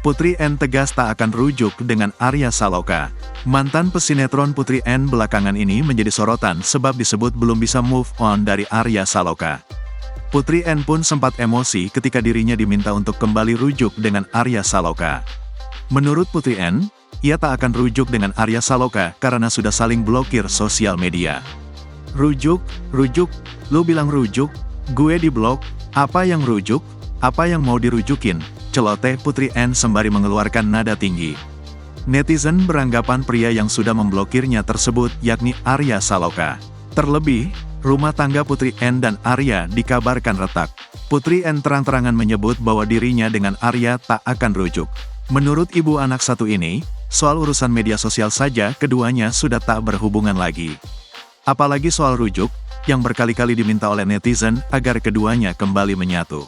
Putri N tegas tak akan rujuk dengan Arya Saloka. Mantan pesinetron Putri N belakangan ini menjadi sorotan sebab disebut belum bisa move on dari Arya Saloka. Putri N pun sempat emosi ketika dirinya diminta untuk kembali rujuk dengan Arya Saloka. Menurut Putri N, ia tak akan rujuk dengan Arya Saloka karena sudah saling blokir sosial media. Rujuk, lu bilang rujuk, gue diblok, apa yang rujuk, apa yang mau dirujukin, celoteh Putri N sembari mengeluarkan nada tinggi. Netizen beranggapan pria yang sudah memblokirnya tersebut yakni Arya Saloka. Terlebih, rumah tangga Putri N dan Arya dikabarkan retak. Putri N terang-terangan menyebut bahwa dirinya dengan Arya tak akan rujuk. Menurut ibu anak satu ini, soal urusan media sosial saja keduanya sudah tak berhubungan lagi. Apalagi soal rujuk, yang berkali-kali diminta oleh netizen agar keduanya kembali menyatu.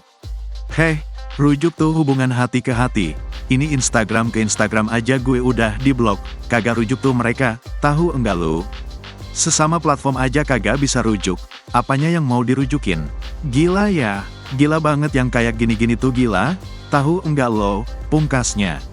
Heh, rujuk tuh hubungan hati ke hati, ini Instagram ke Instagram aja gue udah diblok, kagak rujuk tuh mereka, tahu enggak lu? Sesama platform aja kagak bisa rujuk, apanya yang mau dirujukin? Gila ya, gila banget yang kayak gini-gini tuh gila, tahu enggak lo, pungkasnya.